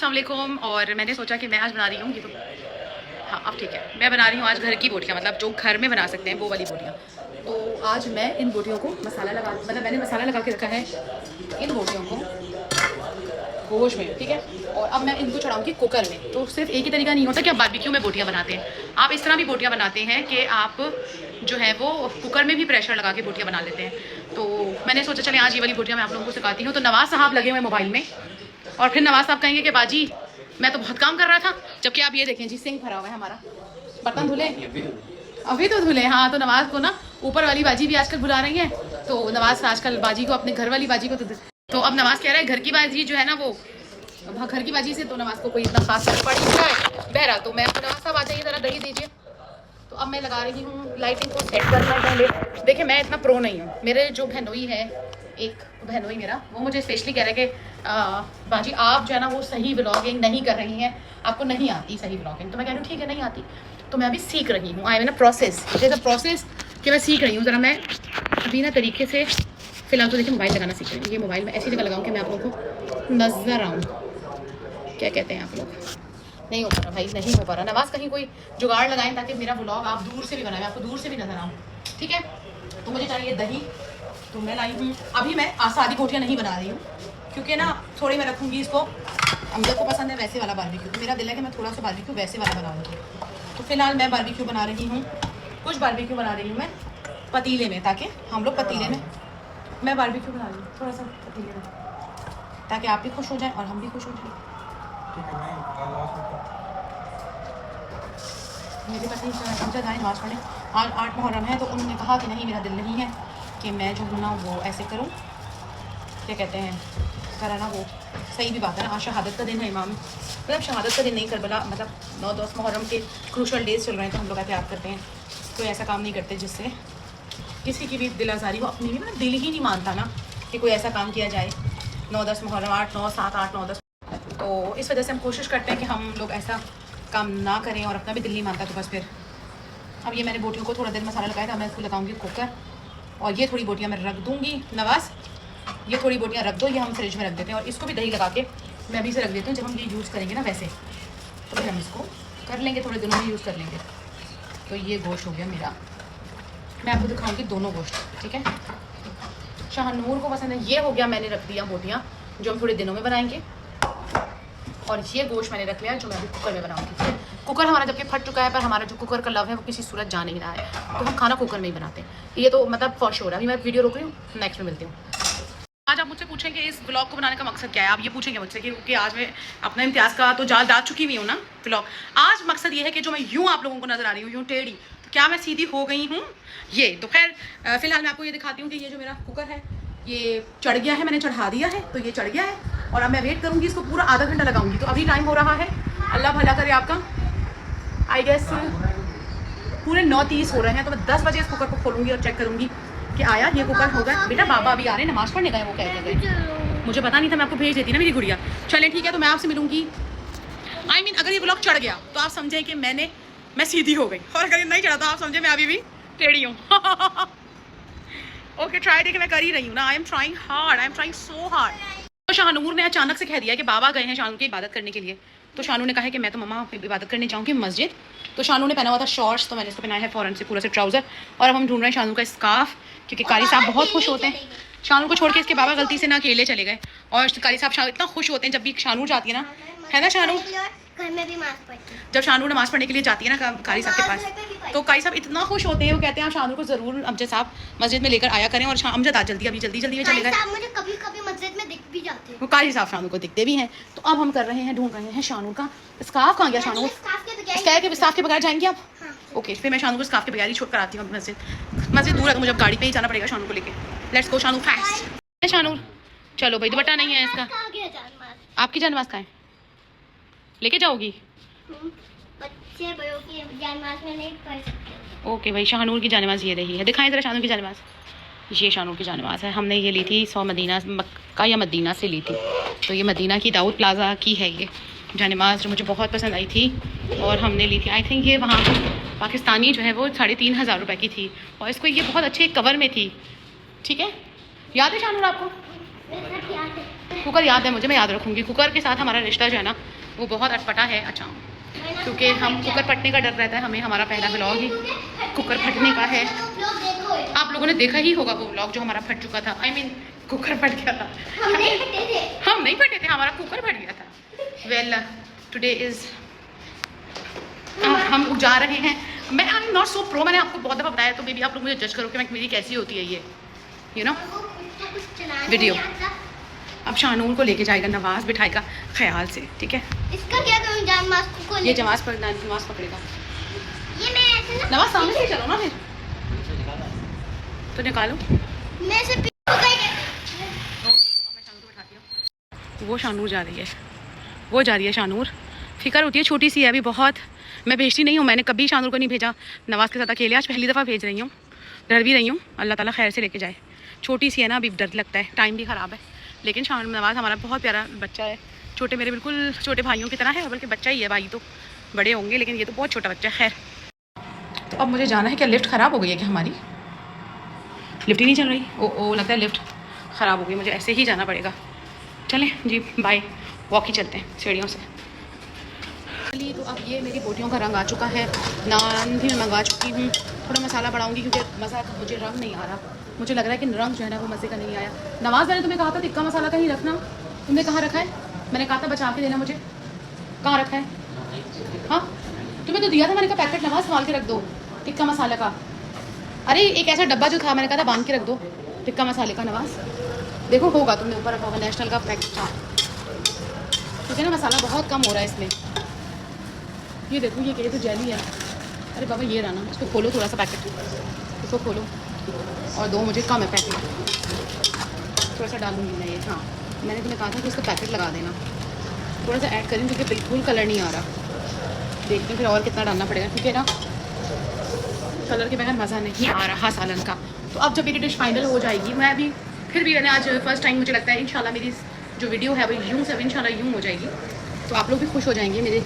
अस्सलाम वालेकुम। और मैंने सोचा कि मैं आज बना रही हूँ ये तो हाँ अब ठीक है, मैं बना रही हूँ आज घर की बोटियाँ, मतलब जो घर में बना सकते हैं वो वाली बोटियाँ। तो आज मैं इन बोटियों को मसाला लगा, मतलब मैंने मसाला लगा के रखा है इन बोटियों को गोश्त में, ठीक है। और अब मैं इनको चढ़ाऊँगी कुकर में। तो सिर्फ एक ही तरीका नहीं होता कि आप बारबेक्यू में बोटियाँ बनाते हैं, आप इस तरह भी बोटियाँ बनाते हैं कि आप जो है वो कुकर में भी प्रेशर लगा के बोटियाँ बना लेते हैं। तो मैंने सोचा चले आज ये वाली बोटियाँ मैं आप लोगों को सिखाती हूँ। तो नवाज साहब लगे हुए मोबाइल में और फिर नवाज साहब कहेंगे कि बाजी मैं तो बहुत काम कर रहा था, जबकि आप ये देखें जी सिंक भरा हुआ है हमारा। बर्तन धुले अभी तो धुले। हाँ, तो नवाज को ना ऊपर वाली बाजी भी आजकल बुला रही है, तो नवाज आजकल बाजी को, अपने घर वाली बाजी को तो अब नवाज कह रहा है घर की बाजी जो है ना वो घर की बाजी से तो नवाज को कोई इतना खास फर्क पड़ नहीं रहा है। बहरहाल तो मैं नवाज साहब आ जाइए ज़रा दही दीजिए। तो अब मैं लगा रही हूँ लाइटिंग को सेट करना है पहले। देखिए मैं इतना प्रो नहीं हूँ, मेरे जो बहनोई है एक बहनोई मेरा, वो मुझे स्पेशली कह रहे हैं कि बाजी आप जो है ना वो सही व्लॉगिंग नहीं कर रही हैं, आपको नहीं आती सही व्लॉगिंग। तो मैं कह रही हूँ ठीक है नहीं आती, तो मैं अभी सीख रही हूँ। I am in a process, it is a process कि मैं सीख रही हूँ। ज़रा मैं अभी ना तरीके से फिलहाल तो देखिए मोबाइल लगाना सीख रही हूँ। ये मोबाइल में ऐसी जगह लगाऊँ कि मैं आप लोगों को नज़र आऊँ। क्या कहते हैं आप लोग? नहीं हो पा रहा भाई, नहीं हो पा रहा। नवाज कहीं कोई जुगाड़ लगाएं ताकि मेरा व्लॉग आप दूर से भी बनाएं, आपको दूर से भी नजर आऊँ, ठीक है। तो मुझे चाहिए दही, तो मैं लाई हूँ। अभी मैं सादी बोटियाँ नहीं बना रही हूँ क्योंकि ना थोड़ी मैं रखूँगी इसको, अमजद को पसंद है वैसे वाला बारबेक्यू, तो मेरा दिल है कि मैं थोड़ा सा बारबेक्यू वैसे वाला बनाऊँगी। तो फिलहाल मैं बारबेक्यू बना रही हूँ, कुछ बारबेक्यू बना रही हूँ मैं पतीले में, ताकि हम लोग पतीले में, मैं बारबेक्यू बना रही हूँ थोड़ा सा पतीले में, ताकि आप भी खुश हो जाएं और हम भी खुश हो जाएं। मेरे पति अमजद आए नमाज पढ़ने, आज 8 मुहर्रम है, तो उन्होंने कहा कि नहीं मेरा दिल नहीं है कि मैं जो हूँ ना वो ऐसे करूँ, क्या कहते हैं करा ना, वो सही भी बात है ना। आज शहादत का दिन है इमाम, मतलब शहादत का दिन नहीं, करबला मतलब 9-10 मुहर्रम के क्रूशल डेज चल रहे हैं, तो हम लोग एहतियात करते हैं, कोई ऐसा काम नहीं करते जिससे किसी की भी दिल आज़ारी हो। अपनी भी मतलब दिल ही नहीं मानता ना कि कोई ऐसा काम किया जाए 9-10 मुहर्रम, 8-9-7-8-9-10। तो इस वजह से हम कोशिश करते हैं कि हम लोग ऐसा काम ना करें, और अपना भी दिल नहीं मानता। तो बस फिर अब ये मैंने बोटियों को थोड़ा देर मसाला लगाया था, मैं इसको लगाऊंगी कुकर, और ये थोड़ी बोटियाँ मैं रख दूंगी। नवाज ये थोड़ी बोटियाँ रख दो, ये हम फ्रिज में रख देते हैं, और इसको भी दही लगा के मैं अभी से रख देती हूँ। जब हम ये यूज़ करेंगे ना वैसे, तो फिर हम इसको कर लेंगे, थोड़े दिनों में यूज़ कर लेंगे। तो ये गोश्त हो गया मेरा, मैं आपको दिखाऊँगी दोनों गोश्त, ठीक है। शाहनूर को पसंद है। ये हो गया, मैंने रख दिया बोटियाँ जो हम थोड़े दिनों में बनाएंगे, और ये गोश्त मैंने रख लिया जो मैं अभी कुकर में बनाऊंगी। कुकर हमारा जबकि फट चुका है, पर हमारा जो कुकर का लव है वो किसी सूरत जा नहीं रहा है, तो हम खाना कुकर में ही बनाते हैं। ये तो मतलब फॉर श्योर है। अभी मैं वीडियो रोक रही हूँ, नेक्स्ट में मिलती हूँ। आज आप मुझसे पूछेंगे इस ब्लॉग को बनाने का मकसद क्या है, आप ये पूछेंगे मुझसे कि आज मैं अपना इम्तियाज़ का तो जाल डाल चुकी हुई हूँ ना ब्लॉग। आज मकसद ये है कि जो मैं यूँ आप लोगों को नज़र आ रही हूँ यूँ टेढ़ी, तो क्या मैं सीधी हो गई हूँ ये? तो खैर फिलहाल मैं आपको ये दिखाती हूँ कि ये जो मेरा कुकर है ये चढ़ गया है, मैंने चढ़ा दिया है, तो ये चढ़ गया है, और अब मैं वेट करूँगी इसको पूरा आधा घंटा लगाऊंगी। तो अभी टाइम हो रहा है, अल्लाह भला करे आपका, आई गेस पूरे 9:30 हो रहे हैं। तो मैं 10 बजे इस कुकर को खोलूँगी और चेक करूँगी कि आया ये कुकर होगा। बेटा बाबा अभी आ रहे हैं, नमाज़ पढ़ने गए, वो कह गए, मुझे पता नहीं था, मैं आपको भेज देती ना मेरी गुड़िया। चलें ठीक है, तो मैं आपसे मिलूँगी। आई मीन अगर ये ब्लॉग चढ़ गया तो आप समझें कि मैं सीधी हो गई, और अगर ये नहीं चढ़ा तो आप समझें मैं अभी भी टेढ़ी हूँ। ओके ट्राई, देखिए मैं कर ही रही हूँ ना, I am trying hard, I am trying so hard. तो शाहनूर ने अचानक से कह दिया कि बाबा गए हैं शानू की इबादत करने के लिए, तो शानू ने कहा है कि मैं तो मम्मा इबादत करने जाऊँगी मस्जिद। तो शानू ने पहना हुआ था शॉर्ट्स, तो मैंने इसको पहनाया है फ़ौरन से पूरा से ट्राउज़र, और अब हम ढूंढ रहे हैं शानू का स्कार्फ, क्योंकि कारी साहब बहुत खुश होते हैं। शानू को छोड़ के इसके बाबा गलती से ना अकेले चले गए, और कारी साहब इतना खुश होते हैं जब भी शानू जाती है ना शानू, घर में भी नमाज पढ़ती है। जब शानू नमाज़ पढ़ने के लिए जाती है ना कारी साहब के पास, तो कारी साहब इतना खुश होते हैं, वो कहते हैं आप शानू को ज़रूर अमजद साहब मस्जिद में लेकर आया करें। और अमजद आज जल्दी में चले गए, मुझे कभी कभी मस्जिद में दिख भी जाते हैं, वो कारी साहब शानू को दिखते भी हैं। तो अब हम कर रहे हैं, ढूंढ रहे हैं शानू का स्कार्फ। कहाँ गया शानू? स्कार्फ के बगैर जाएंगे आप? हाँ। ओके, फिर मैं शानू को स्कार्फ के बगैर ही छोड़ कर आती हूँ मस्जिद दूर है, तो मुझे अब गाड़ी पे ही जाना पड़ेगा शानू को लेके। Let's go Shanu fast. Shanu चलो भाई, दुपट्टा नहीं है इसका। आपकी जानमाज कहाँ है, लेके जाओगी? बच्चे बड़ों की जानमाज में नहीं पढ़ सकते। ओके भाई, शाहनूर की जानमाज ये रही है, दिखाएं ज़रा शानूर की जानमाज। ये शानूर की जानमाज है, हमने ये ली थी 100 मदीना मक्का या मदीना से ली थी। तो ये मदीना की दाऊद प्लाजा की है ये जानमाज, जो मुझे बहुत पसंद आई थी, और हमने ली थी। आई थिंक ये वहाँ पाकिस्तानी जो है वो 3,500 रुपये की थी, और इसको ये बहुत अच्छे कवर में थी, ठीक है। याद है शानूर आपको? कुकर याद है मुझे, मैं याद रखूँगी। कुकर के साथ हमारा रिश्ता जो है ना वो बहुत अटपटा है। अच्छा, क्योंकि हम कुकर फटने का डर रहता है हमें। हमारा पहला व्लॉग ही कुकर फटने का है। आप लोगों ने देखा ही होगा वो व्लॉग जो हमारा फट चुका था। I mean, कुकर फट गया था। हम नहीं फटे थे, हमारा कुकर फट गया था। वेल टुडे इज़ हम जा रहे हैं। मैं I am not so pro, मैंने आपको बहुत दफ़ा बताया, तो मे बी आप लोग मुझे जज करो कि मेरी कैसी होती है ये यू नो वीडियो। अब शानूर को लेके जाएगा नवाज, बिठाएगा ख्याल से, ठीक है। इसका क्या करूं? जान मास्क को ये नमाज पकड़ेगा। ये मैं ऐसे ना नवाज सामने से चलो ना फिर तो निकालो। मैं से वो शानूर जा रही है, वो जा रही है शानूर। फिक्र होती है, छोटी सी है अभी बहुत। मैं भेजती नहीं हूँ, मैंने कभी शानूर को नहीं भेजा नवाज़ के साथ अकेले। आज पहली दफ़ा भेज रही हूँ, डर भी रही हूँ। अल्लाह ताला खैर से लेके जाए। छोटी सी है ना, अभी डर लगता है, टाइम भी ख़राब है। लेकिन नवाज़ हमारा बहुत प्यारा बच्चा है। छोटे मेरे बिल्कुल छोटे भाइयों की तरह है, बल्कि बच्चा ही है। भाई तो बड़े होंगे लेकिन ये तो बहुत छोटा बच्चा है। खैर, तो अब मुझे जाना है। क्या लिफ्ट ख़राब हो गई है क्या हमारी? लिफ्ट ही नहीं चल रही। ओ लगता है लिफ्ट ख़राब हो गई, मुझे ऐसे ही जाना पड़ेगा। चलें जी, बाय। वॉक ही चलते हैं सीढ़ियों से। चलिए, तो अब ये मेरी बोटियों का रंग आ चुका है। नान भी मैं मंगा चुकी हूँ। थोड़ा मसाला बढ़ाऊँगी क्योंकि मज़ा का मुझे रंग नहीं आ रहा। मुझे लग रहा है कि रंग जो है ना वो मज़े का नहीं आया। नवाज़, मैंने तुम्हें कहा था टिक्का मसाला कहीं रखना, तुमने कहाँ रखा है? मैंने कहा था बचा के देना मुझे, कहाँ रखा है? हाँ, तुम्हें तो दिया था, मैंने कहा पैकेट नवाज़ संभाल के रख दो टिक्का मसाला का। अरे एक ऐसा डब्बा जो था, मैंने कहा था बांध के रख दो टिक्का मसाले का। नवाज़ देखो, होगा तुमने ऊपर रखा होगा नेशनल का पैकेट था, क्योंकि ना मसाला बहुत कम हो रहा है इसमें। ये देखो, ये तो जेली है। अरे बाबा ये रहा ना, इसको खोलो थोड़ा सा पैकेट, इसको खोलो। और दो मुझे कम है पैकेट, थोड़ा सा डालूंगी मैं ये। हाँ, मैंने तुम्हें कहा था कि इसको पैकेट लगा देना। थोड़ा सा ऐड करें क्योंकि बिल्कुल कलर नहीं आ रहा। देखते हैं फिर और कितना डालना पड़ेगा, क्योंकि ना कलर के बगैर मज़ा नहीं आ रहा सालन का। तो अब जब मेरी डिश फाइनल हो जाएगी, मैं अभी फिर भी मैंने आज फर्स्ट टाइम मुझे लगता है इंशाल्लाह मेरी जो वीडियो है वो यूँ सब इंशाल्लाह यूँ हो जाएगी। तो आप लोग भी खुश हो जाएंगे मेरे,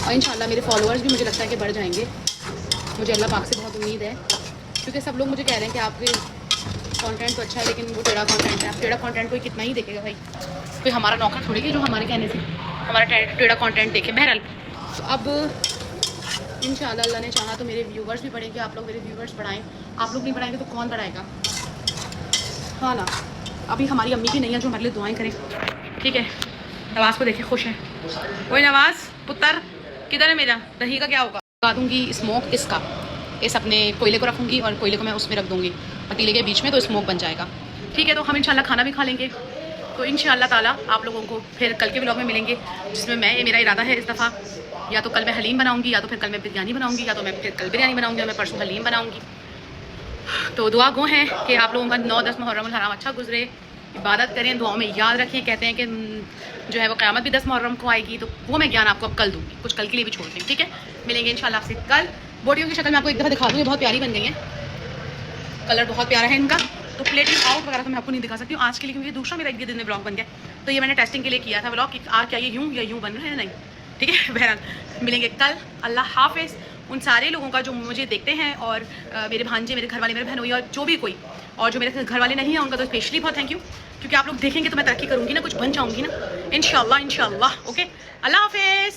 और इंशाल्लाह मेरे फॉलोअर्स भी मुझे लगता है कि बढ़ जाएंगे। मुझे अल्लाह पाक से बहुत उम्मीद है, क्योंकि सब लोग मुझे कह रहे हैं कि आपके कंटेंट तो अच्छा है लेकिन वो टेढ़ा कंटेंट है। आप टेढ़ा कंटेंट कोई कितना ही देखेगा भाई, कोई हमारा नौकर थोड़ी है जो हमारे कहने से हमारा टेढ़ा कंटेंट देखे। बहरहाल, तो अब इंशाल्लाह अल्लाह ने चाहा तो मेरे व्यूवर्स भी बढ़ेंगे। आप लोग मेरे व्यूवर्स बढ़ाएं। आप लोग नहीं बढ़ाएंगे तो कौन बढ़ाएगा? हाँ ना। अभी हमारी अम्मी भी नहीं है जो हमारे लिए दुआएं करें, ठीक है। नवाज़ को देखे खुश है। वही नवाज़ पुत्र किधर है मेरा? दही का क्या होगा? लगा दूँगी स्मोक इसका, इस अपने कोयले को रखूँगी और कोयले को मैं उसमें रख दूँगी पतीले के बीच में, तो स्मोक बन जाएगा, ठीक है। तो हम इंशाल्लाह खाना भी खा लेंगे। तो इंशाल्लाह ताला आप लोगों को फिर कल के व्लॉग में मिलेंगे, जिसमें मेरा इरादा है इस दफ़ा या तो कल मैं हलीम बनाऊँगी, या तो फिर कल मैं बिरयानी बनाऊँगी, या तो मैं फिर कल बिरयानी बनाऊँगी, या मैं परसों हलीम बनाऊँगी। तो दुआ गो है कि आप लोगों का 9-10 मुहर्रम हराम अच्छा गुजरे। इबादत करें, दुआओं में याद रखें। कहते हैं कि जो है वो क़यामत भी 10 मुहर्रम को आएगी, तो वो मैं ज्ञान आपको अब कल दूँगी, कुछ कल के लिए भी छोड़ दूँ, ठीक है। मिलेंगे इंशाल्लाह आपसे कल। बोटियों की शक्ल मैं आपको एक दफ़ा दिखा दूँ, ये बहुत प्यारी बन गई है, कलर बहुत प्यारा है इनका। तो प्लेटिंग आउट वगैरह तो मैं आपको नहीं दिखा सकती हूँ आज के लिए, क्योंकि दूसरा मेरा एक दिन में ब्लॉग बन गया। तो ये मैंने टेस्टिंग के लिए किया था ब्लॉग कि क्या ये यूँ या यूँ बन रहा है, नहीं, ठीक है। बहरहाल मिलेंगे कल। अल्लाह हाफिज़। उन सारे लोगों का जो मुझे देखते हैं, और मेरे भांजे, मेरे घर वाले, मेरे बहनोई, और जो भी कोई, और जो मेरे घर वाले नहीं हैं उनका तो स्पेशली बहुत थैंक यू, क्योंकि आप लोग देखेंगे तो मैं तरक्की करूँगी ना, कुछ बन जाऊँगी ना इंशाल्लाह। ओके, अल्लाह हाफिज़।